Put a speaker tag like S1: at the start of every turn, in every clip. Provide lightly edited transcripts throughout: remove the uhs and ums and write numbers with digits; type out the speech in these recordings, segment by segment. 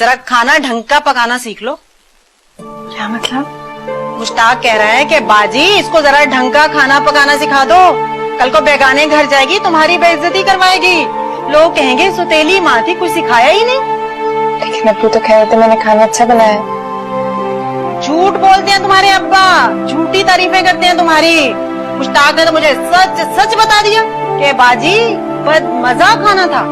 S1: जरा खाना ढंग का पकाना सीख लो।
S2: क्या मतलब?
S1: मुश्ताक कह रहा है कि बाजी इसको जरा ढंग का खाना पकाना सिखा दो, कल को बेगाने घर जाएगी तुम्हारी बेइज्जती करवाएगी, लोग कहेंगे सुतेली माँ थी, कुछ सिखाया ही नहीं।
S2: लेकिन अब्बू तो कह रहे थे मैंने खाना अच्छा बनाया है।
S1: झूठ बोलते हैं तुम्हारे अब्बा, झूठी तारीफें करते हैं तुम्हारी। मुश्ताक ने तो मुझे सच सच बता दिया कि बाजी बस मजा खाना था,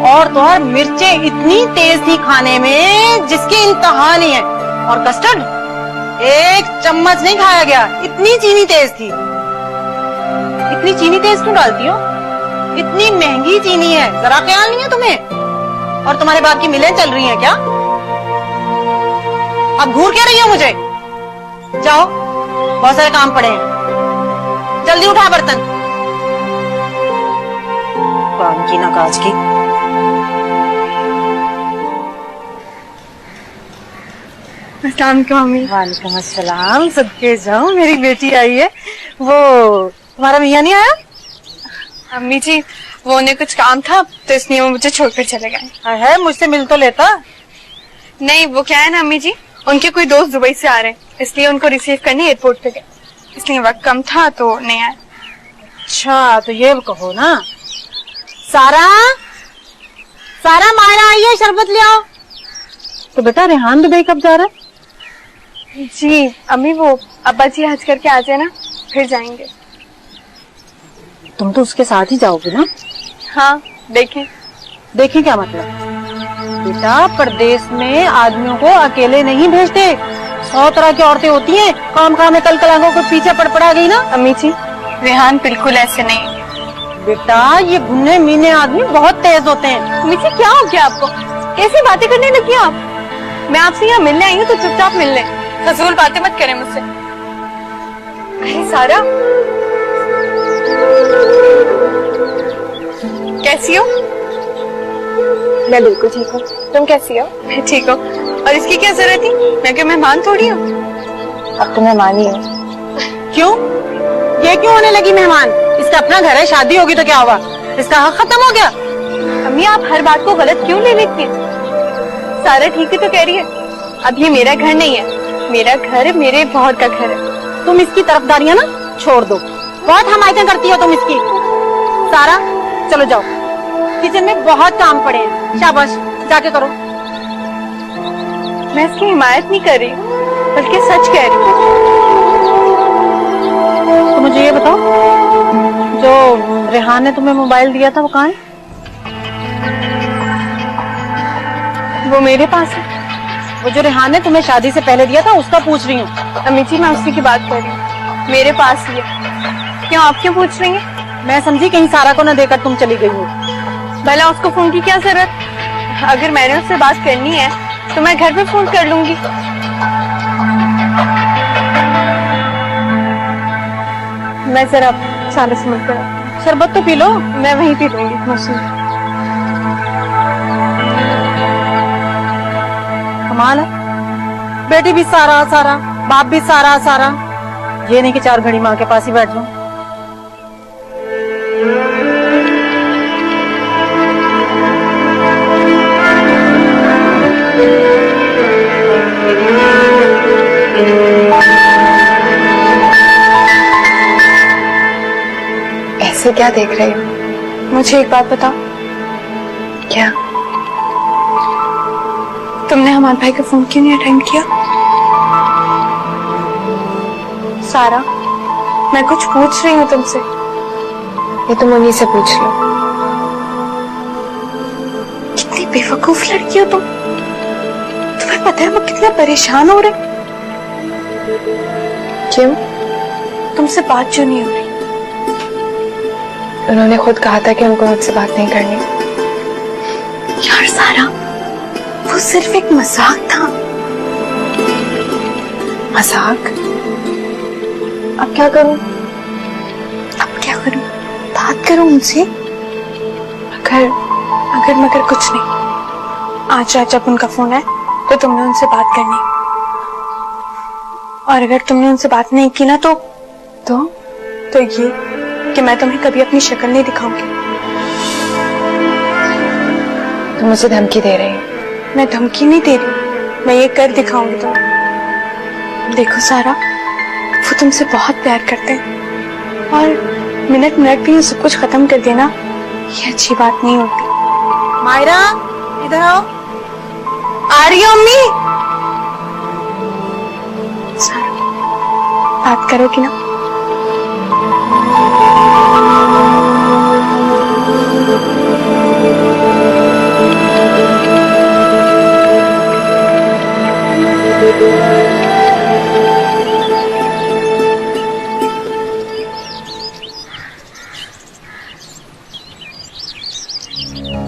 S1: और तो और मिर्चें इतनी तेज थी खाने में जिसकी इंतहा नहीं है, और कस्टर्ड एक चम्मच नहीं खाया गया, इतनी चीनी तेज थी। इतनी चीनी तेज क्यों डालती हो? इतनी महंगी चीनी है, जरा ख्याल नहीं है तुम्हें? और तुम्हारे बाप की मिलें चल रही हैं क्या? अब घूर क्या रही हो मुझे? जाओ, बहुत सारे काम पड़े हैं, जल्दी उठा बर्तन। काम की ना काज की।
S2: मम्मी।
S1: वालेकुम अस्सलाम, सदके जाऊं, मेरी बेटी आई है। वो तुम्हारा मियां नहीं आया?
S2: अम्मी जी वो उन्हें कुछ काम था तो इसलिए वो मुझे छोड़कर चले गए।
S1: है, मुझसे मिल तो लेता।
S2: नहीं वो क्या है ना अम्मी जी, उनके कोई दोस्त दुबई से आ रहे हैं, इसलिए उनको रिसीव करने एयरपोर्ट पे गए, इसलिए वक्त कम था तो नहीं आए।
S1: अच्छा तो ये कहो ना, सारा सारा मायरा आई है, शरबत ले आओ। तो बेटा रेहान दुबई कब जा रहा है?
S2: जी अम्मी वो अब्बा जी हज करके आ जाए ना फिर जाएंगे।
S1: तुम तो उसके साथ ही जाओगे ना?
S2: हाँ देखें।
S1: देखें क्या मतलब? बेटा परदेश में आदमियों को अकेले नहीं भेजते, 100 तरह की औरतें होती हैं, काम में कल कलांगों को पीछे पड़ गई ना।
S2: अम्मी जी रेहान बिल्कुल ऐसे नहीं।
S1: बेटा ये घुन्ने मीने आदमी बहुत तेज होते हैं।
S2: अम्मी जी क्या हो गया आपको, कैसी बातें करने लगी आप? मैं आपसे यहाँ मिलने आई हूँ तो चुपचाप मिल ले, फजूल बातें मत करें मुझसे। अरे सारा कैसी हो? मैं बिल्कुल ठीक हूँ, तुम कैसी हो? मैं ठीक हूँ। और इसकी क्या जरूरत थी, मैं क्या मेहमान थोड़ी हूँ? अब तो मेहमान ही हो।
S1: क्यों? ये क्यों होने लगी मेहमान? इसका अपना घर है, शादी होगी तो क्या हुआ? इसका हक खत्म हो गया?
S2: अम्मी आप हर बात को गलत क्यों ले लेती हैं? सारा ठीक ही तो कह रही है, अब ये मेरा घर नहीं है, मेरा घर मेरे बहू का घर है।
S1: तुम इसकी तरफदारियां ना छोड़ दो, बहुत हमायतें करती हो तुम इसकी। सारा चलो जाओ, किचन में बहुत काम पड़े हैं, शाबाश जाके करो।
S2: मैं इसकी हिमायत नहीं कर रही, बल्कि सच कह रही हूँ।
S1: तो मुझे ये बताओ, जो रेहान ने तुम्हें मोबाइल दिया था वो कहाँ है?
S2: वो मेरे पास है।
S1: वो जो रेहान ने तुम्हें शादी से पहले दिया था उसका पूछ रही हूँ।
S2: अम्मी जी मैं उसी की बात कर रही हूँ, मेरे पास ही है। क्यों आप क्यों पूछ रही हैं?
S1: मैं समझी कहीं सारा को न देकर तुम चली गई हो।
S2: भला उसको फोन की क्या जरूरत? अगर मैंने उससे बात करनी है तो मैं घर पे फोन कर लूंगी। मैं जरा सारा से मिलकर
S1: शरबत तो पी लो।
S2: मैं वहीं पी लूंगी मौसम।
S1: कमाल है, बेटी भी सारा सारा, बाप भी सारा सारा, ये नहीं कि 4 घड़ी माँ के पास ही बैठ जाऊं।
S2: ऐसे क्या देख रही हो? मुझे एक बात बताओ। क्या? तुमने हमारे भाई का फोन क्यों नहीं अटेंड किया? सारा मैं कुछ पूछ रही हूँ तुमसे। ये तुम उन्हीं से पूछ लो। कितनी बेवकूफ लड़की हो तुम। तुम्हें पता है वो कितना परेशान हो रहे? क्यों? तुमसे बात क्यों नहीं हो रही? उन्होंने खुद कहा था कि उनको मुझसे बात नहीं करनी। यार सारा वो सिर्फ एक मजाक था। मजाक? अब क्या करूं? अब क्या करूं? बात करूं उनसे? मगर कुछ नहीं। आज रात जब उनका फोन है तो तुमने उनसे बात करनी, और अगर तुमने उनसे बात नहीं की ना तो ये कि मैं तुम्हें कभी अपनी शक्ल नहीं दिखाऊंगी। तुम मुझे धमकी दे रही हो? मैं धमकी नहीं दे रही, मैं ये कर दिखाऊंगी तुम्हें। देखो सारा, वो तुमसे बहुत प्यार करते हैं और मिनट मिनट में ये सब कुछ खत्म कर देना ये अच्छी बात नहीं होती।
S1: मायरा, इधर आओ।
S2: आ रही हो अम्मी? सारा, बात करोगी ना?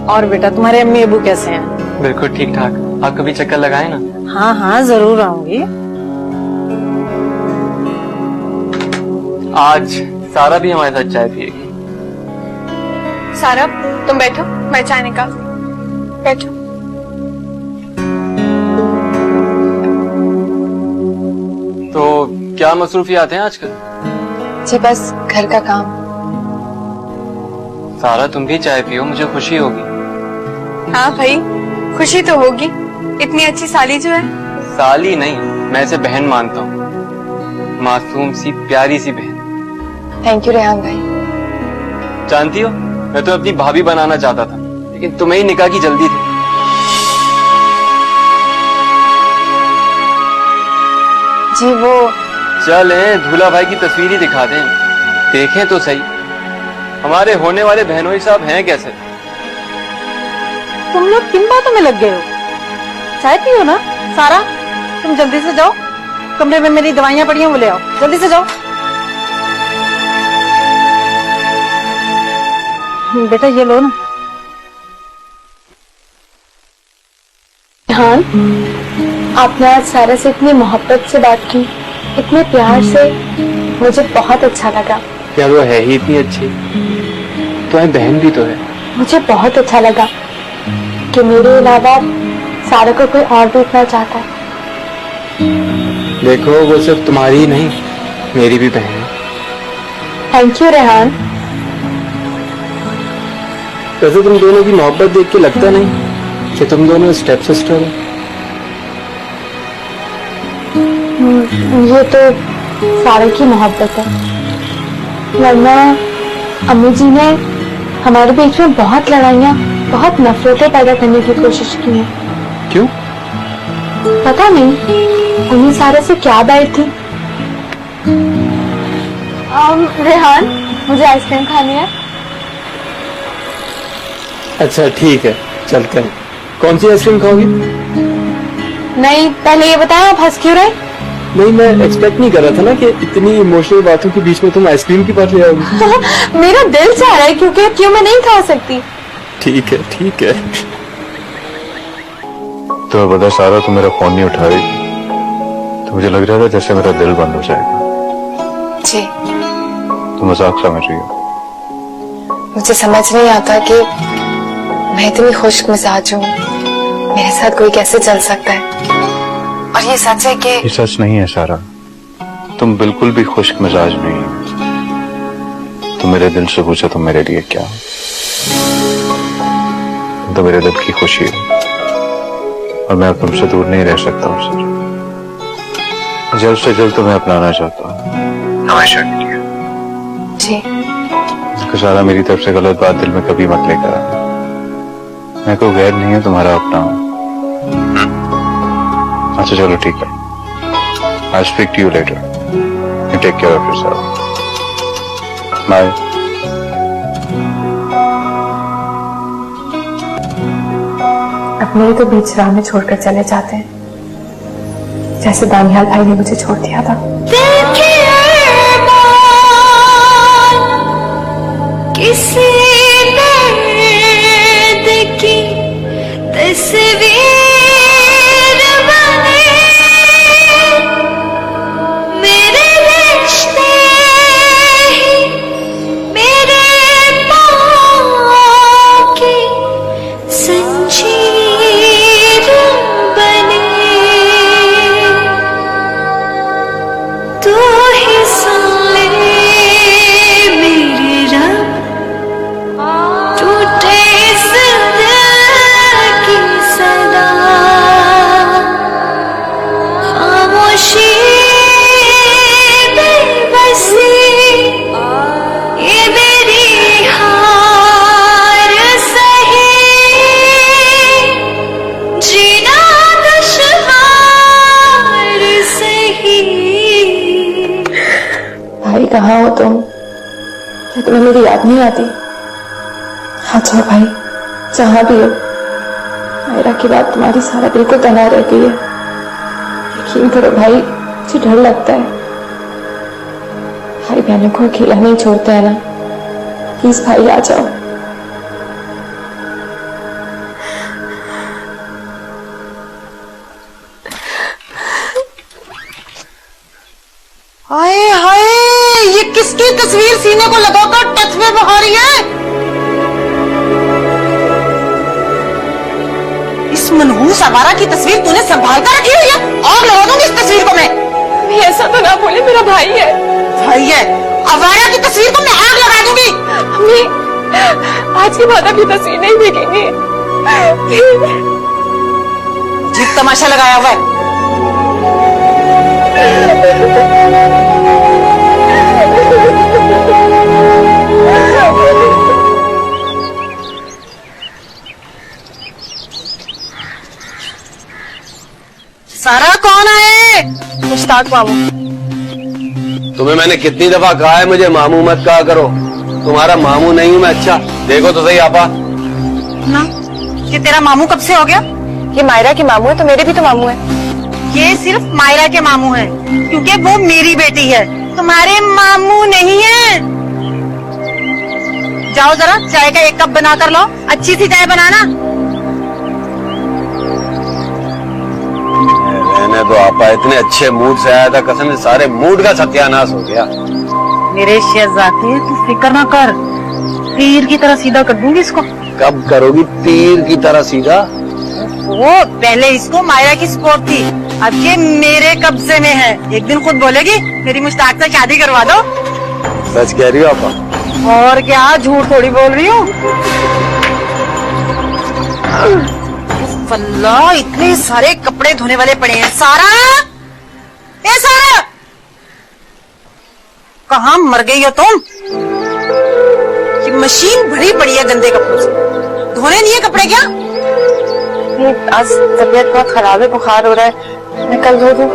S1: और बेटा, तुम्हारे अम्मी अबू कैसे हैं?
S3: बिल्कुल ठीक ठाक। आप कभी चक्कर लगाए ना।
S1: हाँ हाँ, जरूर आऊंगी।
S3: आज सारा भी हमारे साथ चाय पिएगी।
S2: सारा, तुम बैठो, मैं चाय निकाल। बैठो।
S3: तो क्या मसरूफियात हैं आजकल?
S2: जी बस घर का काम।
S3: सारा, तुम भी चाय पियो, मुझे खुशी होगी।
S2: हाँ भाई, खुशी तो होगी, इतनी अच्छी साली जो है।
S3: साली नहीं, मैं इसे बहन मानता हूँ। मासूम सी प्यारी सी बहन।
S2: थैंक यू रेहान भाई।
S3: जानती हो, मैं तो अपनी भाभी बनाना चाहता था, लेकिन तुम्हें ही निकाह की जल्दी थी।
S2: जी वो
S3: चले दूल्हा भाई की तस्वीर ही दिखा दें, देखें तो सही हमारे होने वाले बहनोई साहब हैं कैसे।
S1: तुम लोग किन बातों में लग गए हो? चाय पियो ना। सारा, तुम जल्दी से जाओ, कमरे में मेरी दवाइयां पड़ी हैं, वो ले आओ, जल्दी से जाओ। बेटा ये लो ना।
S2: रेहान, आपने आज सारा से इतनी मोहब्बत से बात की, इतने प्यार से, मुझे बहुत अच्छा लगा।
S3: यार वो है ही इतनी अच्छी, तो है बहन भी तो है।
S2: मुझे बहुत अच्छा लगा कि मेरे अलावा सारा को कोई और भी इतना चाहता है।
S3: देखो, वो सिर्फ तुम्हारी ही नहीं, मेरी भी बहन है।
S2: Thank you Rehan.
S3: वैसे तुम दोनों की मोहब्बत देख के लगता नहीं कि तुम दोनों स्टेप सिस्टर हो।
S2: ये तो सारा की मोहब्बत है, वरना अम्मी जी ने हमारे बीच में बहुत लड़ाइयाँ, बहुत नफरतें पैदा करने की कोशिश की है।
S3: क्यों?
S2: पता नहीं उन्हीं सारे से क्या बैठ थी। रेहान, मुझे आइसक्रीम खानी है।
S3: अच्छा ठीक है, चलते हैं। कौन सी आइसक्रीम खाओगी?
S2: नहीं, पहले ये बताया आप हंस क्यों रहे?
S3: नहीं, मैं एक्सपेक्ट नहीं कर रहा था ना कि इतनी इमोशनल बातों के बीच में तुम आइसक्रीम की बात ले आओगी।
S2: मेरा दिल चाह रहा है, क्योंकि क्यों मैं नहीं खा सकती।
S3: ठीक है ठीक है।
S4: तो बता सारा, तू मेरा फोन नहीं उठा रही, तो मुझे लग रहा था जैसे मेरा दिल बंद हो जाएगा।
S2: जी,
S4: तू मजाक समझ रही हो?
S2: मुझे समझ नहीं आता कि मैं इतनी खुश्क मिजाज हूँ, मेरे साथ कोई कैसे चल सकता है। और ये सच है कि
S4: ये सच नहीं है सारा, तुम बिल्कुल भी खुश्क मिजाज नहीं हो। तुम मेरे दिल से पूछो तुम मेरे लिए क्या हो? तुम तो मेरे दिल की खुशी हो, और मैं अब तुमसे दूर नहीं रह सकता हूँ सर। जल्द से जल्द तुम्हें अपनाना चाहता हूँ, हमेशा के लिए।
S2: जी,
S4: तो सारा, मेरी तरफ से गलत बात दिल में कभी मत लेकर आना। मैं कोई गैर नहीं है, तुम्हारा अपना हूँ। अच्छा चलो ठीक है, I'll speak to you later. You take care of yourself. Bye.
S2: अब मेरे तो बीच राह में छोड़कर चले जाते हैं, जैसे दानियाल भाई ने मुझे छोड़ दिया था। किसी की तस्वीर कहाँ हो तुम? क्या तुम्हें मेरी याद नहीं आती? आ जाओ भाई, जहां भी हो। मायरा की बात तुम्हारी सारा बिल्कुल तना रह गई है। यकीन करो भाई, मुझे डर लगता है। भाई बहनों को अकेला नहीं छोड़ते हैं ना। प्लीज भाई आ जाओ।
S1: हाय हाय, ये किसकी तस्वीर सीने को लगाकर टच में बहा रही है? इस मनहूस आवारा की तस्वीर तूने संभाल कर रखी हुई है? आग लगा दूंगी इस तस्वीर को मैं।
S2: मैं ऐसा तो ना बोले, मेरा भाई है।
S1: भाई है? आवारा की तस्वीर को मैं आग लगा दूंगी।
S2: अम्मी, आज के बाद अब ये तस्वीर नहीं देखेंगे।
S1: जीप तमाशा लगाया हुआ है। सारा कौन है?
S2: मुश्ताक मामू।
S3: तुम्हें मैंने कितनी दफा कहा है मुझे मामू मत कहा करो। तुम्हारा मामू नहीं हूं मैं। अच्छा देखो तो सही आपा।
S1: ना, ये तेरा मामू कब से हो गया?
S2: ये मायरा के मामू है तो मेरे भी तो मामू है।
S1: ये सिर्फ मायरा के मामू हैं, क्योंकि वो मेरी बेटी है, तुम्हारे मामू नहीं है। जाओ जरा चाय का एक कप बना कर लो, अच्छी सी चाय बनाना।
S3: मैंने तो आपा इतने अच्छे मूड से आया था, कसम से सारे मूड का सत्यानाश हो गया।
S1: मेरे शहजादे तू फिक्र ना कर, तीर की तरह सीधा कर दूंगी इसको।
S3: कब करोगी तीर की तरह सीधा?
S1: वो पहले इसको मायरा की सपोर्ट थी, अब ये मेरे कब्जे में है। एक दिन खुद बोलेगी मेरी मुश्ताक से शादी करवा दो।
S3: सच कह रही हो आपा?
S1: और क्या, झूठ थोड़ी बोल रही हूँ। अल्लाह, इतने सारे कपड़े धोने वाले पड़े हैं। सारा, ए सारा, कहाँ मर गई हो तुम? ये मशीन भरी पड़ी है गंदे कपड़ों से, धोने नहीं है कपड़े क्या?
S2: आज तबीयत बहुत खराब है, बुखार हो रहा है, मैं कल धो दूं।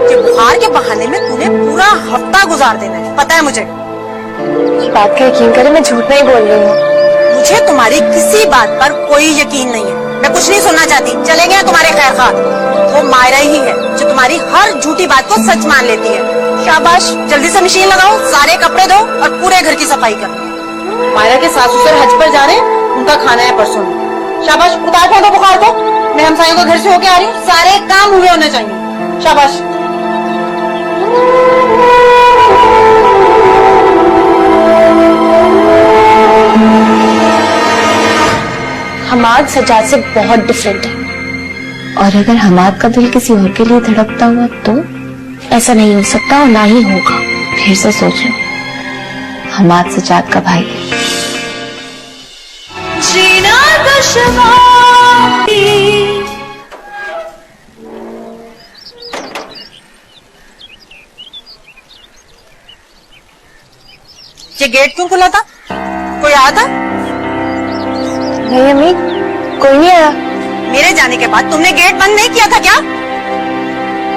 S1: कि बुखार के बहाने में तूने पूरा हफ्ता गुजार देना है, पता है मुझे।
S2: ये बात का यकीन करें, मैं झूठ नहीं बोल रही हूँ।
S1: मुझे तुम्हारी किसी बात पर कोई यकीन नहीं है, मैं कुछ नहीं सुनना चाहती। चले गए तुम्हारे खैर खा। वो मायरा ही है जो तुम्हारी हर झूठी बात को सच मान लेती है। शाबाश, जल्दी से मशीन लगाओ, सारे कपड़े धो और पूरे घर की सफाई कर। मायरा के सास ससुर हज पर जा रहे हैं, उनका खाना है परसों। शाबाश, उतार फेंको बुखार को। मैं हमसायों के घर से होके आ रही हूँ, सारे काम हुए होने चाहिए। शाबाश।
S2: हमाद सजाद से बहुत डिफरेंट है, और अगर हमाद का दिल किसी और के लिए धड़कता हुआ तो ऐसा नहीं हो सकता और ना ही होगा। फिर से सोचो, हमाद सजाद का भाई है।
S1: जीना ये गेट क्यों खुला था? कोई आया था?
S2: नहीं अम्मी, कोई नहीं आया।
S1: मेरे जाने के बाद तुमने गेट बंद नहीं किया था क्या?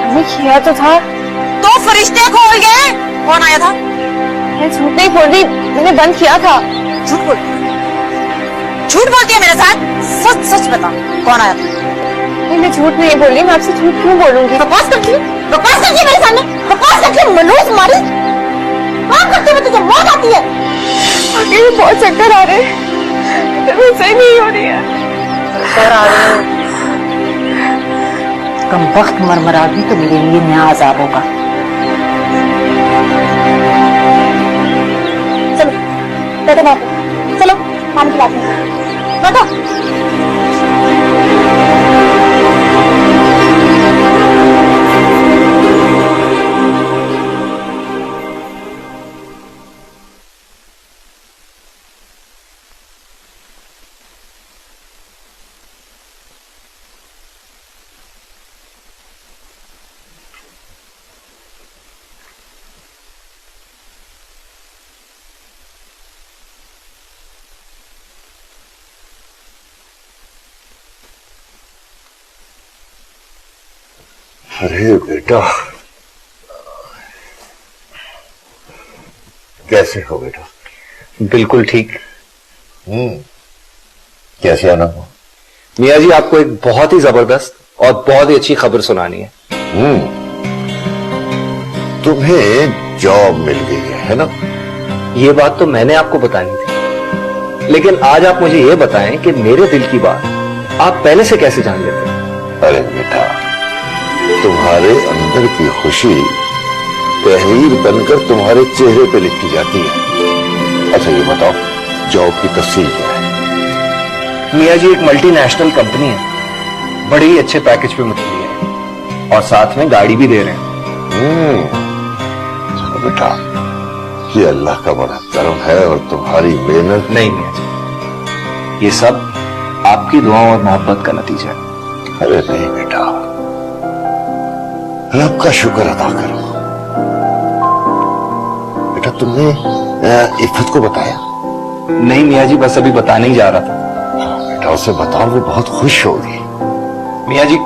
S2: अम्मी किया तो था।
S1: तो फरिश्ते खोल गए। कौन आया था?
S2: मैं झूठ नहीं बोल रही, मैंने बंद किया था।
S1: झूठ बोल, झूठ बोलती है मेरे साथ। सच सच बता, कौन आया था?
S2: नहीं, मैं झूठ नहीं बोल रही, मैं आपसे झूठ क्यों बोलूंगी?
S1: बकवास करती है, बकवास करती है मेरे सामने, बकवास करती है। मनोज मारी काम करते हुए तुझे मौत आती है।
S2: आगे भी बहुत चक्कर आ रहे हैं, सही नहीं हो रही है।
S1: चक्कर आ रहे हैं? कम वक्त मरमरा भी तो मेरे लिए नया अजाब होगा। चलो बैठो बापू, चलो पानी पिलाते हैं, बैठो।
S5: अरे बेटा, कैसे हो बेटा?
S6: बिल्कुल ठीक।
S5: कैसे आना हो?
S6: मियाँ जी, आपको एक बहुत ही जबरदस्त और बहुत ही अच्छी खबर सुनानी है।
S5: तुम्हें जॉब मिल गई है ना?
S6: ये बात तो मैंने आपको बतानी थी, लेकिन आज आप मुझे ये बताएं कि मेरे दिल की बात आप पहले से कैसे जान लेते हैं?
S5: अरे बेटा, तुम्हारे अंदर की खुशी तहरीर बनकर तुम्हारे चेहरे पे लिखी जाती है। अच्छा ये बताओ, जॉब की तफसील क्या है?
S6: मियाँ जी, एक मल्टीनेशनल कंपनी है, बड़े ही अच्छे पैकेज पे मुझे दिए हैं और साथ में गाड़ी भी दे रहे हैं।
S5: चलो बेटा, ये अल्लाह का बड़ा करम है और तुम्हारी मेहनत।
S6: नहीं मियाँ जी, ये सब आपकी दुआओं और मोहब्बत का नतीजा है।
S5: अरे नहीं बेटा, रब का शुक्र अदा करो। बेटा तुमने इफ़त को बताया?
S6: नहीं मियाँ जी, बस अभी बताने ही जा रहा था।
S5: बेटा उसे बताओ, वो बहुत खुश होगी।
S6: मियाँ जी,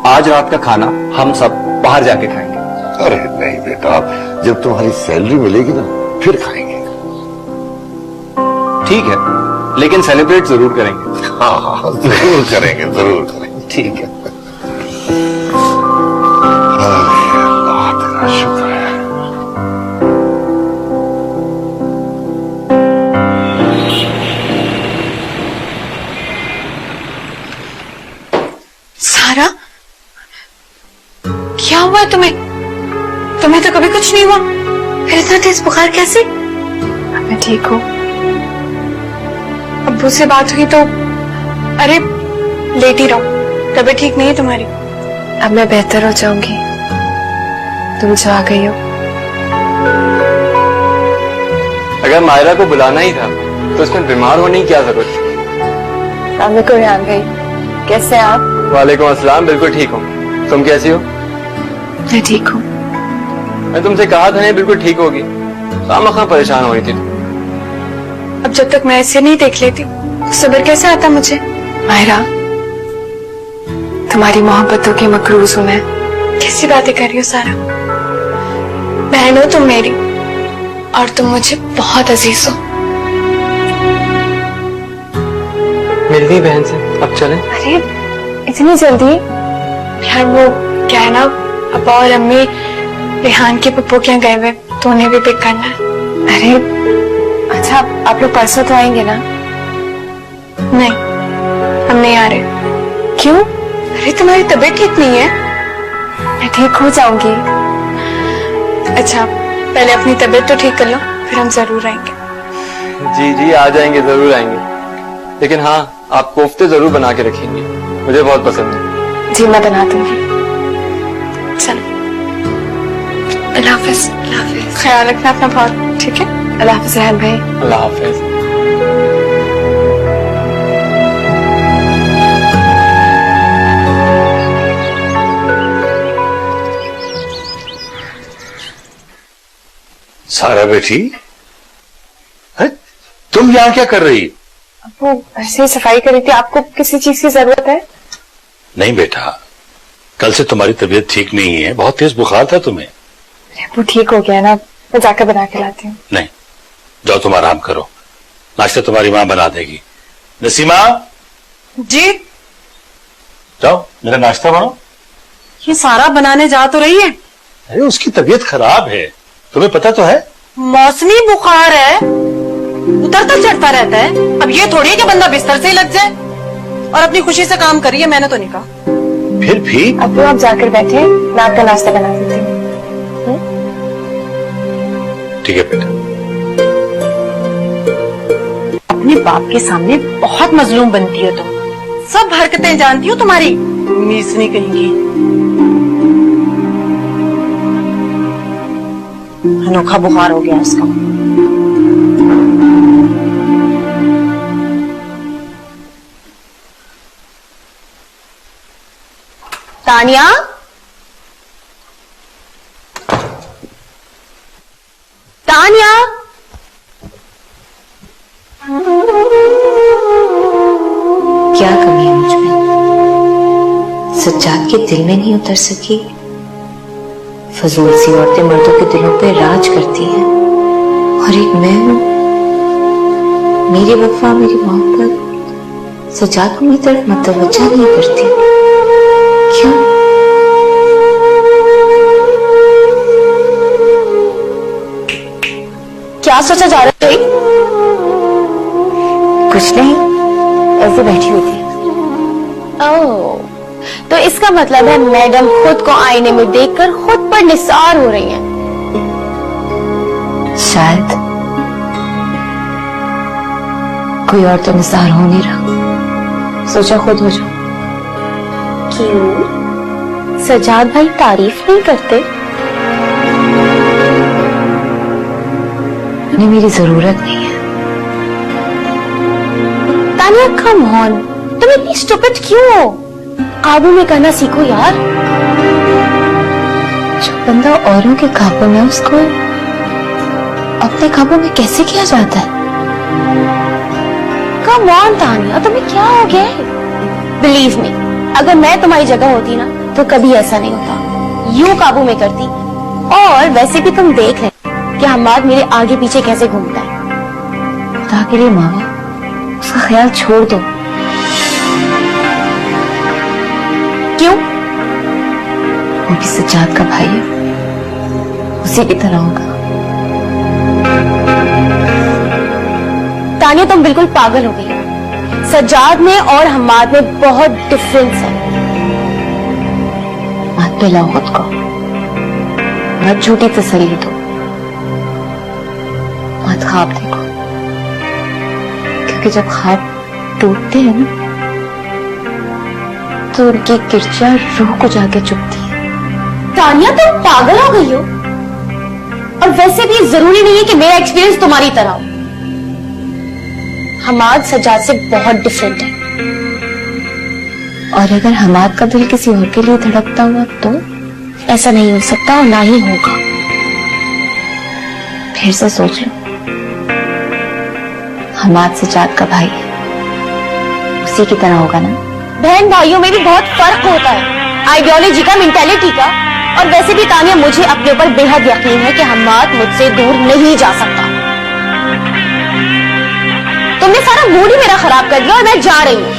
S6: आज रात का खाना हम सब बाहर जाके खाएंगे।
S5: अरे नहीं बेटा, जब तुम्हारी सैलरी मिलेगी ना फिर खाएंगे।
S6: ठीक है, लेकिन सेलिब्रेट जरूर करेंगे।
S5: हाँ हाँ जरूर करेंगे, जरूर करेंगे।
S6: ठीक है।
S5: अरे अल्लाह तेरा शुक्र है।
S2: सारा, क्या हुआ है तुम्हें? तुम्हें तो कभी कुछ नहीं हुआ, फिर इतना तेज बुखार कैसे? अब मैं ठीक हूँ। अब्बू से बात हुई तो, अरे लेटी रहो, तबीयत ठीक नहीं है तुम्हारी। अब मैं बेहतर हो जाऊंगी, तुम जो आ गई हो।
S3: अगर मायरा को बुलाना ही था तो इसमें बीमार होने की क्या जरूरत थी?
S2: अब मैं कोई आ गई। कैसे आप?
S3: वालेकुम अस्सलाम, बिल्कुल ठीक हूँ। तुम कैसी हो?
S2: मैं ठीक हूँ।
S3: मैं तुमसे कहा था नहीं बिल्कुल ठीक होगी, खामखा परेशान हो रही थी।
S2: अब जब तक मैं ऐसे नहीं देख लेती तो सब्र कैसे आता मुझे? मायरा, तुम्हारी मोहब्बतों की मकरूज हूं मैं। कैसी बातें कर रही हो सारा? बहन हो तुम मेरी और तुम मुझे बहुत अजीज हो।
S3: मिल गई बहन से, अब चलें?
S2: अरे इतनी जल्दी? यार वो क्या है ना, अब्बा और अम्मी रेहान के पप्पू क्या गए हुए, तो उन्हें भी पिक करना है। अरे अच्छा, आप लोग परसों तो आएंगे ना? नहीं, हम नहीं आ रहे। क्यों? अरे तुम्हारी तबीयत ठीक नहीं है? मैं ठीक हो जाऊंगी। अच्छा पहले अपनी तबीयत तो ठीक कर लो, फिर हम जरूर आएंगे।
S3: जी जी आ जाएंगे, जरूर आएंगे, लेकिन हाँ आप कोफ्ते जरूर बना के रखेंगे, मुझे बहुत पसंद है।
S2: जी मैं बना दूंगी। चलो, अल्लाह हाफिज। ख्याल रखना अपना बहुत, ठीक है? अल्लाह हाफिज रहन भाई।
S3: अल्लाह हाफिज।
S5: सारा बेटी, तुम यहाँ क्या कर रही?
S2: वो ऐसे ही सफाई कर रही थी। आपको किसी चीज की जरूरत है?
S7: नहीं बेटा, कल से तुम्हारी तबीयत ठीक नहीं है, बहुत तेज बुखार था तुम्हें।
S2: वो ठीक हो गया ना, मैं जाकर बना के लाती हूँ।
S7: नहीं, जाओ तुम आराम करो, नाश्ता तुम्हारी माँ बना देगी। नसीमा,
S1: जी
S7: जाओ मेरा नाश्ता बनाओ।
S1: ये सारा बनाने जा तो रही है?
S7: अरे उसकी तबीयत खराब है, तुम्हें पता तो है।
S1: मौसमी बुखार है, उतरता चढ़ता रहता है। अब ये थोड़ी है कि बंदा बिस्तर से ही लग जाए। और अपनी खुशी से काम करिए, मैंने तो नहीं कहा।
S7: फिर भी
S2: अब आप जाकर बैठे, मैं आपका नाश्ता बना देती हूँ।
S7: ठीक है बेटा।
S1: अपने बाप के सामने बहुत मजलूम बनती हो तुम, सब हरकतें जानती हो तुम्हारी, मीसनी कहेंगी। अनोखा बुखार हो गया उसका। तानिया, तानिया,
S8: क्या कमी है मुझ में? सज्जाद के दिल में नहीं उतर सकी। फजूल सी औरतें मर्दों के दिलों पे राज करती हैं, और एक मैं हूं, मेरी वफा मेरी मोहब्बत सजाद को मेरी तरफ मतवज्जा नहीं करती। क्यों?
S2: क्या सोचा जा रहा है?
S8: कुछ नहीं, ऐसे बैठी हुई थी।
S2: ओह, तो इसका मतलब है मैडम खुद को आईने में देखकर खुद पर निसार हो रही हैं।
S8: शायद कोई और तो निसार हो नहीं रहा, सोचा खुद हो जाओ।
S2: क्यों? सजाद भाई तारीफ नहीं करते?
S8: उन्हें मेरी जरूरत नहीं है।
S2: तानिया कम ऑन, तुम इतनी स्टूपिड क्यों हो? काबू में करना सीखो यार।
S8: जो बंदा औरों के काबू में, उसको अपने काबू में कैसे किया जाता है?
S2: कम ऑन तानिया, तुम्हें क्या हो गया है? बिलीव मी, अगर मैं तुम्हारी जगह होती ना तो कभी ऐसा नहीं होता, यूं काबू में करती। और वैसे भी तुम देख रहे कि हमाद मेरे आगे पीछे कैसे घूमता है।
S8: खुदा के लिए मामा, उसका ख्याल छोड़ दो।
S2: क्यों?
S8: वो भी सज्जाद का भाई है, उसी की तरह होगा।
S2: तानिया, तुम बिल्कुल पागल हो गई हो। सज्जाद में और हमाद में बहुत डिफरेंस है।
S8: मत पिलाओ खुद को, मत झूठी तसल्ली दो, मत ख्वाब देखो, क्योंकि जब ख्वाब टूटते हैं ना तो उनकी गिरजा रूह को जाके चुभती है।
S2: तानिया, तुम पागल हो गई हो। और वैसे भी जरूरी नहीं है कि मेरा एक्सपीरियंस तुम्हारी तरह हो। हमाद सज्जाद से बहुत डिफरेंट है।
S8: और अगर हमाद का दिल किसी और के लिए धड़कता हुआ तो?
S2: ऐसा नहीं हो सकता और ना ही होगा।
S8: फिर से सोच लो, हमाद सज्जाद का भाई है, उसी की तरह होगा ना?
S2: बहन भाइयों में भी बहुत फर्क होता है, आइडियोलॉजी का, मेंटालिटी का। और वैसे भी तानिया, मुझे अपने ऊपर बेहद यकीन है कि हमाद मुझसे दूर नहीं जा सकता। तुमने सारा मूड ही मेरा खराब कर दिया और मैं जा रही हूँ।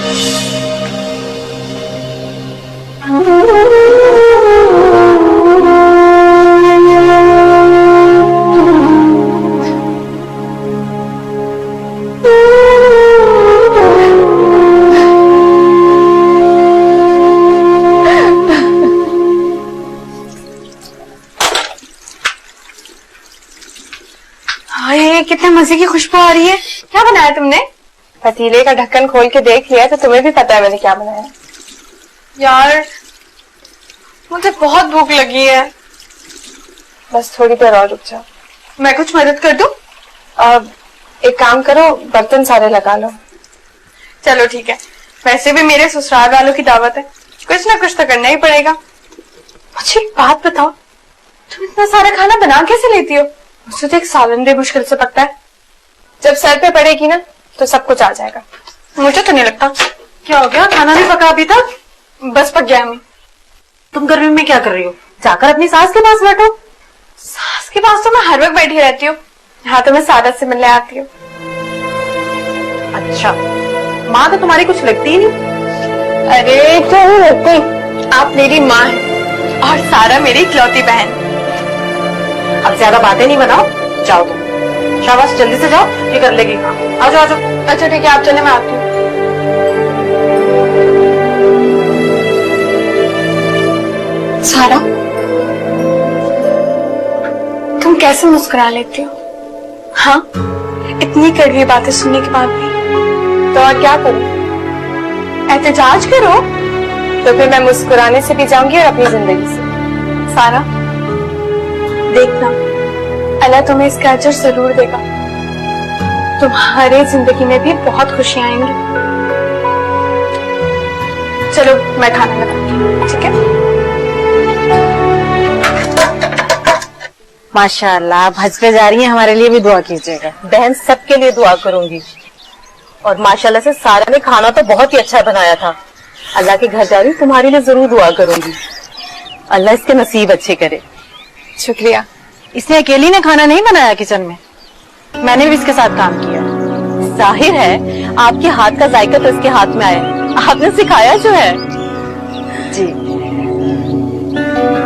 S9: ये कितने मजे की खुशबू आ रही है। क्या बनाया तुमने? पतीले का ढक्कन खोल के देख लिया तो तुम्हें भी पता है मैंने क्या बनाया। यार मुझे बहुत भूख लगी है। बस थोड़ी देर और रुक जाओ, मैं कुछ मदद कर दूं? एक काम करो, बर्तन सारे लगा लो। चलो ठीक है, वैसे भी मेरे ससुराल वालों की दावत है, कुछ ना कुछ तो करना ही पड़ेगा। मुझे एक बात बताओ, तुम इतना सारा खाना बना कैसे लेती हो? मुझसे तो एक सालन भी मुश्किल से पकता है। जब सर पे पड़ेगी ना तो सब कुछ आ जाएगा। मुझे तो नहीं लगता। क्या हो गया, खाना नहीं पका अभी तक? बस पक गया मैं।
S1: तुम गर्मी में क्या कर रही हो? जाकर अपनी सास के पास बैठो।
S9: सास के पास तो मैं हर वक्त बैठी रहती हूँ, यहाँ तो मैं सादत से मिलने आती हूँ।
S1: अच्छा, माँ तो तुम्हारी कुछ लगती ही नहीं।
S9: अरे क्यों नहीं लगती, आप मेरी माँ हैं और सारा मेरी इकलौती बहन।
S1: अब ज्यादा बातें नहीं बनाओ, जाओ तुम। शाबाश, जल्दी से जाओ, ये कर लेगी काम। आ जाओ आ जाओ।
S9: अच्छा ठीक है, आप चले, मैं आती हूँ। सारा, तुम कैसे मुस्कुरा लेती हो? हाँ, इतनी कड़वी बातें सुनने के बाद भी। तो और क्या करूं? एहतजाज करो तो फिर मैं मुस्कुराने से भी जाऊंगी और अपनी जिंदगी से। सारा देखना, अल्लाह तुम्हें इसका अजर जरूर देगा। तुम्हारे जिंदगी में भी बहुत खुशियां आएंगी। चलो मैं खाना लगाती हूँ, ठीक है?
S1: माशाअल्लाह, भज के जा रही है, हमारे लिए भी दुआ कीजिएगा। बहन सबके लिए दुआ करूंगी। और माशाल्लाह से सारा ने खाना तो बहुत ही अच्छा बनाया था। अल्लाह के घर जा रही, तुम्हारे लिए जरूर दुआ करूंगी। अल्लाह इसके नसीब अच्छे करे।
S9: शुक्रिया।
S1: इसने अकेली ने खाना नहीं बनाया किचन में? मैंने भी इसके साथ काम किया। जाहिर है आपके हाथ का जायका तो इसके हाथ में आया, आपने सिखाया जो है। जी।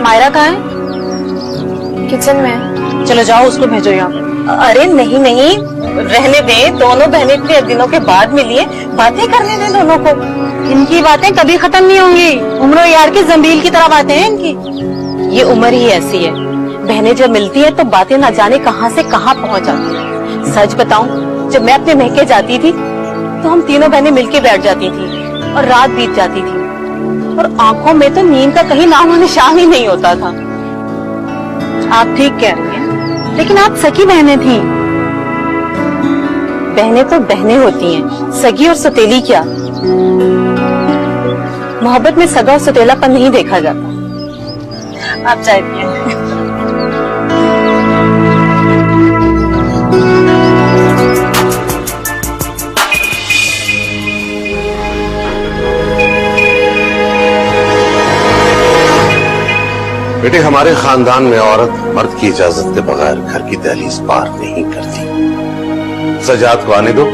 S1: मायरा कहाँ है?
S9: किचन में।
S1: चलो जाओ उसको भेजो यहाँ पे। अरे नहीं नहीं, रहने दें, दोनों बहनें इतने दिनों के बाद मिली है, बातें करने दें दोनों को। इनकी बातें कभी खत्म नहीं होंगी, उम्र यार की जंबील की तरह बातें हैं इनकी। ये उम्र ही ऐसी है, बहनें जब मिलती है तो बातें ना जाने कहाँ से कहाँ पहुँच जाती है। सच बताऊं, जब मैं अपने महके जाती थी तो हम तीनों बहनें मिलके बैठ जाती थी और रात बीत जाती थी और आंखों में तो नींद का कहीं नामो निशान ही नहीं होता था। आप ठीक कह रही हैं, लेकिन आप सगी बहनें थी। बहनें तो बहनें होती हैं, सगी और सौतेली क्या। मोहब्बत में सगा और सौतेलापन नहीं देखा जाता। आप चाय पिए।
S5: बेटे, हमारे खानदान में औरत मर्द की इजाजत के बगैर घर की दहलीज पार नहीं करती। सजाद को आने दो,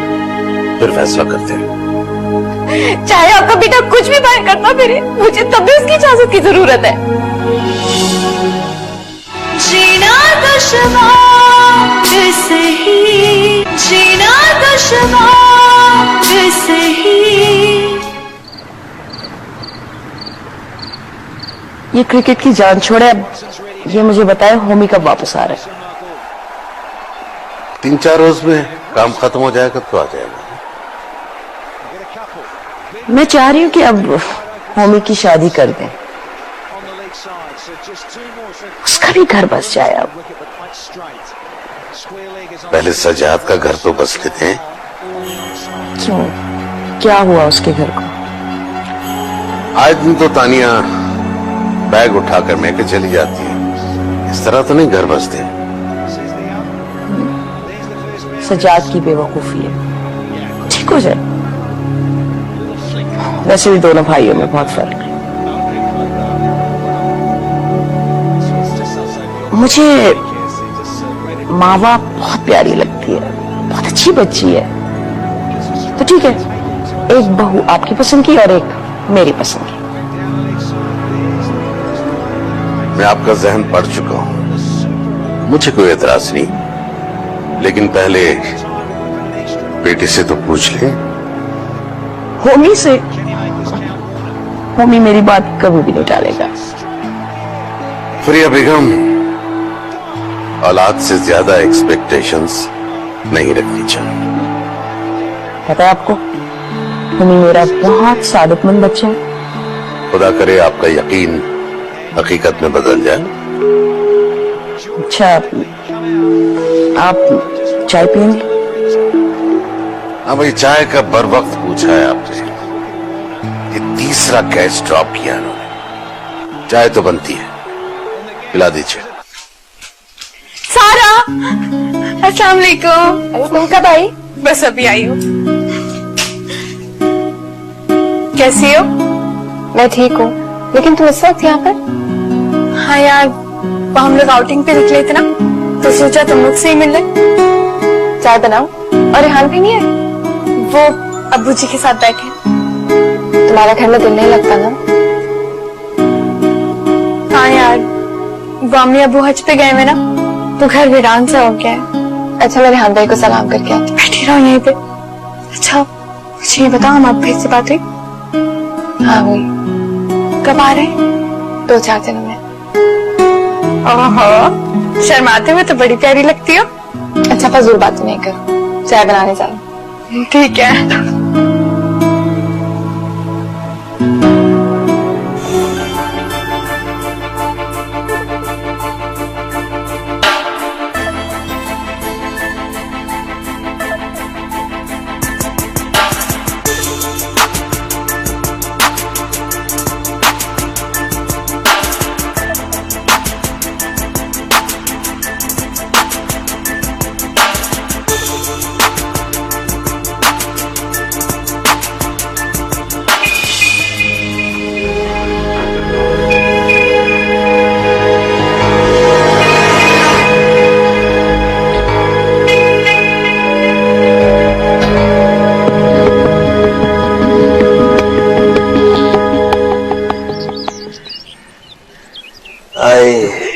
S5: फिर फैसला करते हैं।
S9: चाहे आपका बेटा कुछ भी बाहर करना फिरे, मुझे तब भी उसकी इजाजत की जरूरत है। जीना दुश्वार सही, जीना दुश्वार सही।
S1: ये क्रिकेट की जान छोड़े, अब ये मुझे बताए होमी कब वापस आ रहे हैं?
S5: 3-4 रोज में काम खत्म हो जाएगा तो आ जाएगा।
S1: मैं चाह रही हूँ कि अब होमी की शादी कर दें, उसका भी घर बस जाए। अब
S5: पहले सजाद का घर तो बस लेते हैं।
S1: क्यों, क्या हुआ उसके घर को?
S5: आज दिन तो तानिया बैग उठाकर मैके चली जाती है, इस तरह तो नहीं घर बसते।
S1: सजाद की बेवकूफी है, ठीक हो जाए। वैसे भी दोनों भाइयों में बहुत फर्क है। मुझे मावा बहुत प्यारी लगती है, बहुत अच्छी बच्ची है। तो ठीक है, एक बहू आपकी पसंद की और एक मेरी पसंद की।
S5: मैं आपका जहन पढ़ चुका हूं, मुझे कोई एतराज नहीं, लेकिन पहले बेटी से तो पूछ ले।
S1: होमी से? होमी मेरी बात कभी भी नहीं टालेगा।
S5: प्रिया बेगम, औलाद से ज्यादा एक्सपेक्टेशंस नहीं रखनी चाहिए।
S1: पता है आपको, होमी मेरा बहुत सादतमंद बच्चा है।
S5: खुदा करे आपका यकीन हकीकत में बदल जाए।
S1: अच्छा, आप चाय पिएंगे?
S5: हाँ भाई, चाय का बर वक्त पूछा है आपने। ये तीसरा कैच ड्रॉप किया उन्होंने। चाय तो बनती है, पिला दीजिए।
S9: सारा, अस्सलाम वालेकुम। तुम कब आई? बस अभी आई हूँ। कैसी हो? मैं ठीक हूँ, लेकिन तुम इस वक्त यहाँ पर? हाँ यार, वो हम लोग आउटिंग पे निकले थे ना, तो सोचा तुम लोग से ही मिल ले। चाय बनाओ। और रेहान भी नहीं है? वो अब्बू जी के साथ बैठे। तुम्हारा घर में दिल नहीं लगता ना? हाँ यार, वो अम्मी अब्बू हज पे गए हुए ना, तो घर वीरान सा हो गया है। अच्छा, मैं रेहान भाई को सलाम करके आती हूँ। बैठी रहो यहीं पे। अच्छा, मुझे ये बताओ, हम आप भाई से बात हुई? हाँ हुई। कब आ रहे? 2-4 दिनों में। ओहो, शर्माते हुए तो बड़ी प्यारी लगती हो। अच्छा, फजूल बात नहीं करो, चाय बनाने जाओ। ठीक है।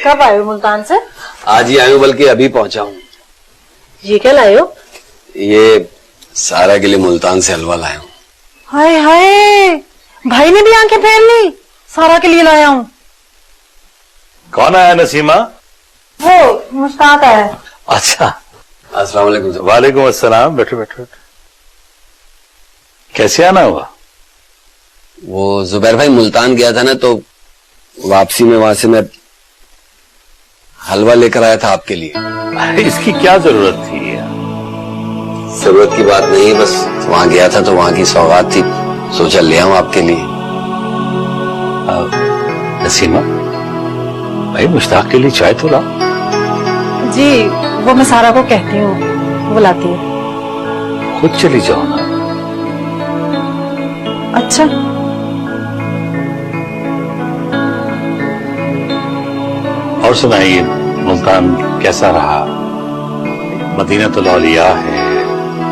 S1: कब आए हो मुल्तान से?
S3: आज ही आया हूँ, बल्कि अभी पहुंचा हूँ।
S1: ये क्या लाए हो?
S3: ये सारा के लिए मुल्तान से हलवा लाया हूँ।
S1: हाय हाय, भाई ने भी आंखें फेर ली। सारा के लिए लाया हूँ।
S7: कौन आया नसीमा?
S1: वो मुश्ताक आया है।
S7: अच्छा,
S3: अस्सलाम वालेकुम साहब।
S7: वालेकुम अस्सलाम। बैठो बैठो। कैसे आना हुआ?
S3: वो जुबैर भाई मुल्तान गया था ना, तो वापसी में वहां से मैं हलवा लेकर आया था आपके लिए।
S7: अरे इसकी क्या जरूरत थी?
S3: जरूरत की बात नहीं, बस वहां गया था तो वहां की सौगात थी, सोचा ले आऊं आपके लिए।
S7: नसीमा भाई, मुश्ताक के लिए चाय तो ला।
S1: जी, वो मैं सारा को कहती हूँ, वो लाती है।
S7: खुद चली जाओ ना।
S1: अच्छा,
S7: और सुनाइए, मुल्तान कैसा रहा? मदीना तो लौलिया है,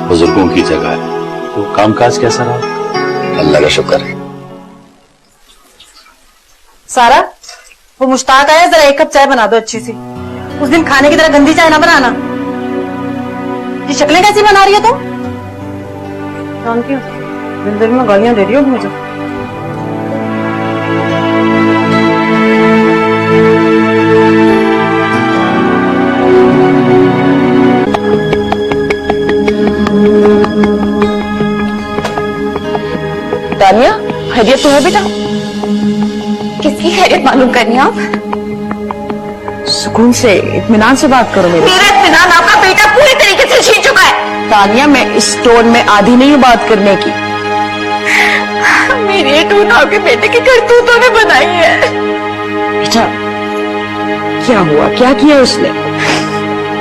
S7: बुजुर्गों की जगह है, तो कामकाज कैसा रहा?
S3: अल्लाह का शुक्र है।
S1: सारा, वो मुश्ताक आया, जरा एक कप चाय बना दो अच्छी सी। उस दिन खाने की तरह गंदी चाय ना बनाना। ये शक्लें कैसी बना रही है तुम? जानती हो, जिंदगी में गालियां दे रही हो मुझे।
S2: तानिया, खैरियत तो है बेटा?
S9: किसकी खैरियत मालूम करनी है आप?
S2: सुकून से, इत्मीनान से बात करो मेरे।
S9: मेरा इत्मीनान आपका बेटा पूरी तरीके से छीन चुका है।
S2: तानिया, मैं इस टोन में आदी नहीं हूँ बात करने की।
S9: मेरी ये टून आपके बेटे की करतूतों ने बनाई है।
S2: बेटा, क्या हुआ? क्या किया उसने?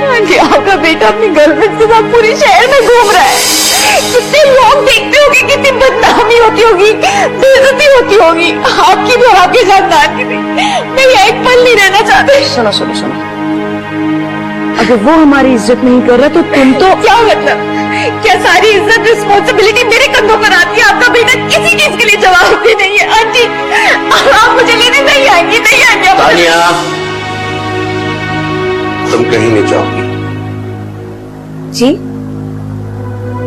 S9: आंटी, आपका बेटा अपनी गर्लफ्रेंड के साथ पूरे शहर में घूम रहा है। कितने लोग देखते होंगे, कितनी बदनामी होती होगी, बेइज्जती होती होगी आपकी भी और आपके खानदान की भी। मैं ये एक पल नहीं रहना चाहती।
S2: सुनो सुनो सुनो, अगर वो हमारी इज्जत नहीं कर रहा तो तुम तो।
S9: क्या मतलब? क्या सारी इज्जत रिस्पॉन्सिबिलिटी मेरे कंधों पर आती है? आपका बेटा किसी चीज के लिए जवाबदेह नहीं है। आंटी, आप मुझे लेने नहीं आएंगी, नहीं आएंगे।
S5: तानिया, तुम कहीं नहीं जाओगी।
S2: जी?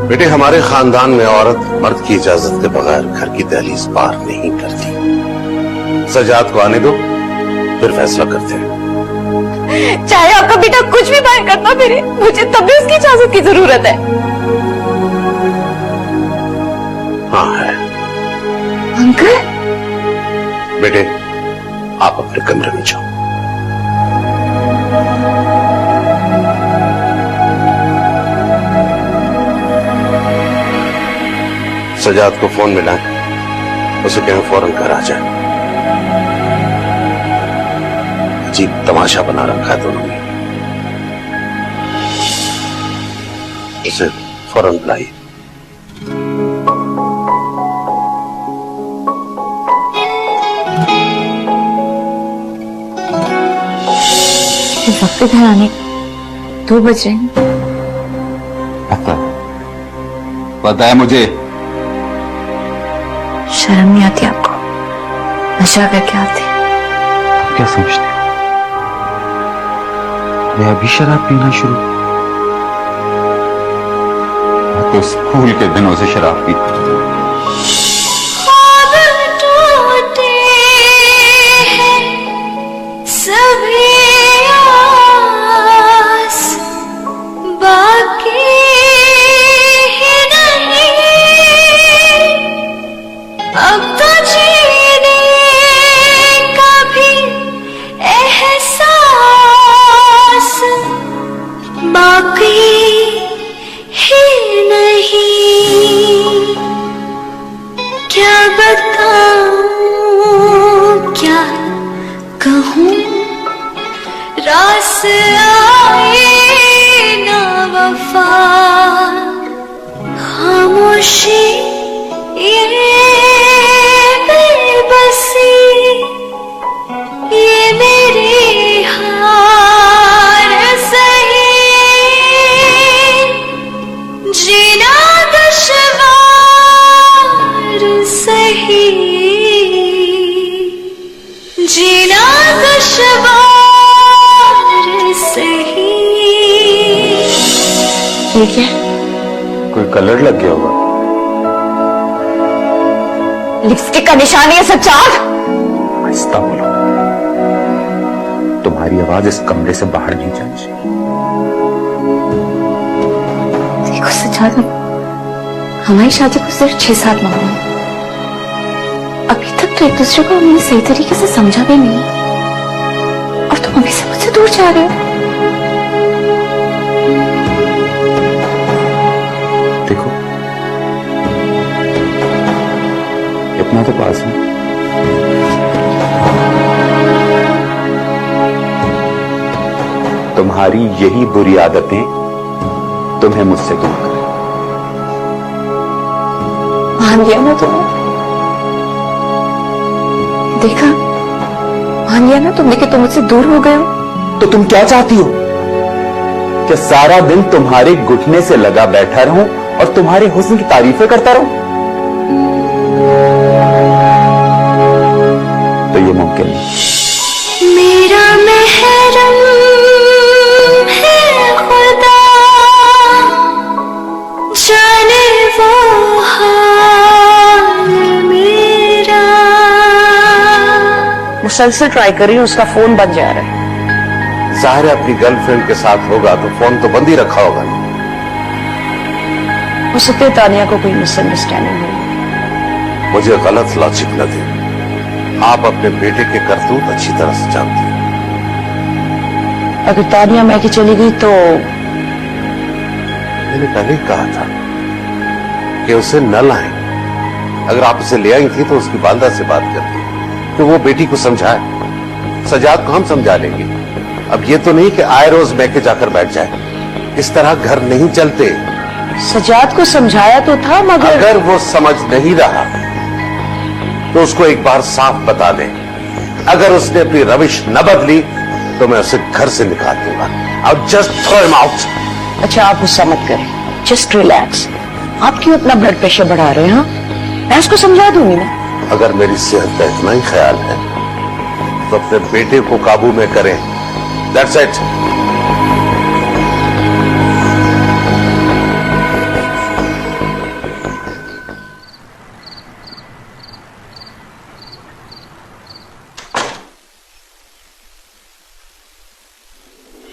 S5: बेटे, हमारे खानदान में औरत मर्द की इजाजत के बगैर घर की दहलीज पार नहीं करती। सजाद को आने दो, फिर फैसला करते हैं।
S9: चाहे आपका बेटा कुछ भी बाहर करता फिरे, मुझे तब भी उसकी इजाजत की जरूरत है।
S5: हाँ है।
S9: अंकल,
S5: बेटे, आप अपने कमरे में जाओ। सजाद को फोन मिलाएं, उसे कहें फौरन घर आ जाए। अजीब तमाशा बना रखा है दोनों ने, उसे फौरन बुलाइए।
S8: इस वक्त घर आने 2 बज रहे हैं।
S3: पता है मुझे।
S8: शर्म नहीं आती आपको? नशा करके आते।
S4: क्या समझते हो? मैं अभी शराब पीना शुरू? मैं तो स्कूल के दिनों से शराब पीता हूं।
S10: रास आए ना वफा, खामोशी ये बेबसी, ये मेरी हार सही, जीना दुश्वार सही, जीना दुश्वार
S8: ये क्या?
S4: कोई कलर लग गया होगा।
S8: लिपस्टिक का निशान है सज्जाद।
S6: आहिस्ता बोलो, तुम्हारी आवाज इस कमरे से बाहर नहीं जानी चाहिए।
S8: देखो सज्जाद, हमारी शादी को सिर्फ 6-7 माह हुए। अभी तक तो एक दूसरे को हमने सही तरीके से समझा भी नहीं, और तुम अभी से मुझसे दूर जा रहे हो।
S6: देखो, इतना तो पास है। तुम्हारी यही बुरी आदतें तुम्हें मुझसे दूर करें।
S8: मान लिया ना तुमने? देखा, मान लिया ना तुमने कि तुम मुझसे दूर हो गए हो।
S6: तो तुम क्या चाहती हो? कि सारा दिन तुम्हारे घुटने से लगा बैठा रहूं और तुम्हारे हुस्न की तारीफें करता रहूं? तो ये मुमकिन नहीं।
S10: मेरा महरम है खुदा, जाने वो हाल मेरा।
S1: मुसलसल ट्राई कर रही हूँ, उसका फोन बंद जा रहा है।
S5: जाहिर है अपनी गर्लफ्रेंड के साथ होगा तो फोन तो बंद ही रखा होगा।
S1: हो सकता है तानिया को कोई मिसअंडरस्टैंडिंग हुई।
S5: मुझे गलत लॉजिक न दे, आप अपने बेटे के करतूत अच्छी तरह से जानती हैं।
S1: अगर तानिया मैके चली गई तो
S5: मैंने पहले ही कहा था कि उसे न लाएं। अगर आप उसे ले आई थी तो उसकी वालिदा से बात करती कि वो बेटी को समझाए। सजाद को हम समझा लेंगे। अब ये तो नहीं कि आए रोज मैके जाकर बैठ जाए। इस तरह घर नहीं चलते।
S1: सजाद को समझाया तो था, मगर
S5: अगर वो समझ नहीं रहा तो उसको एक बार साफ बता दें। अगर उसने अपनी रविश न बदली तो मैं उसे घर से निकाल दूंगा। अब जस्ट थ्रो हिम आउट।
S1: अच्छा, आप गुस्सा मत करें, जस्ट रिलैक्स। आप क्यों अपना ब्लड प्रेशर बढ़ा रहे हैं? हाँ, मैं उसको समझा दूंगी ना।
S5: अगर मेरी सेहत का इतना ही ख्याल है तो अपने बेटे को काबू में करें। That's it.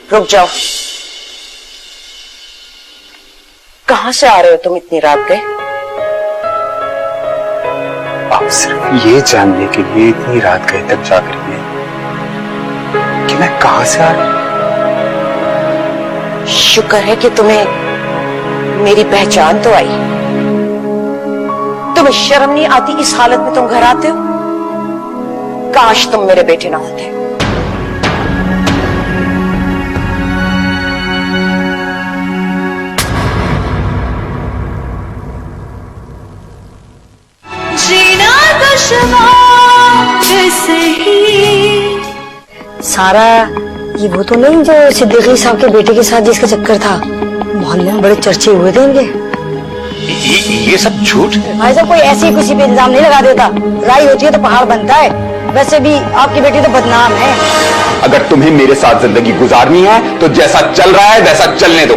S1: रुक जाओ। कहां से आ रहे हो तुम इतनी रात के?
S6: आप सिर्फ ये जानने के लिए इतनी रात गए तक जाग रही हैं कि मैं कहां से आ रहा हूं?
S1: शुक्र है कि तुम्हें मेरी पहचान तो आई। तुम्हें शर्म नहीं आती इस हालत में तुम घर आते हो? काश तुम मेरे बेटे ना होते।
S10: जीना दुश्वार सही।
S1: सारा ये वो तो नहीं जो सिद्दीकी साहब के बेटे के साथ जिसका चक्कर था? मोहल्ले में बड़े चर्चे हुए थे इनके।
S6: ये सब झूठ है।
S1: भाई साहब, कोई ऐसी किसी पे इल्जाम नहीं लगा देता। लड़ाई होती है तो पहाड़ बनता है। वैसे भी आपकी बेटी तो बदनाम है।
S6: अगर तुम्हें मेरे साथ जिंदगी गुजारनी है तो जैसा चल रहा है वैसा चलने दो,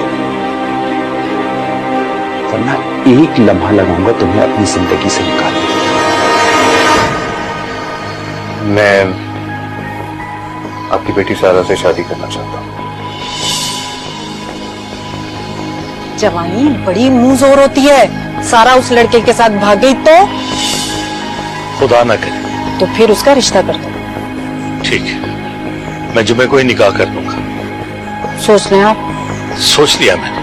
S6: वरना एक लम्हा लगाऊंगा तुम्हें अपनी जिंदगी से निकालने।
S4: मैं आपकी बेटी सारा से शादी करना चाहता हूँ।
S1: जवानी बड़ी मुंह जोर होती है। सारा उस लड़के के साथ भाग गई तो
S7: खुदा ना करे।
S1: तो फिर उसका रिश्ता कर दो।
S7: ठीक है, मैं जुमे को ही निकाह कर लूंगा।
S1: सोच लें आप।
S7: सोच लिया मैंने।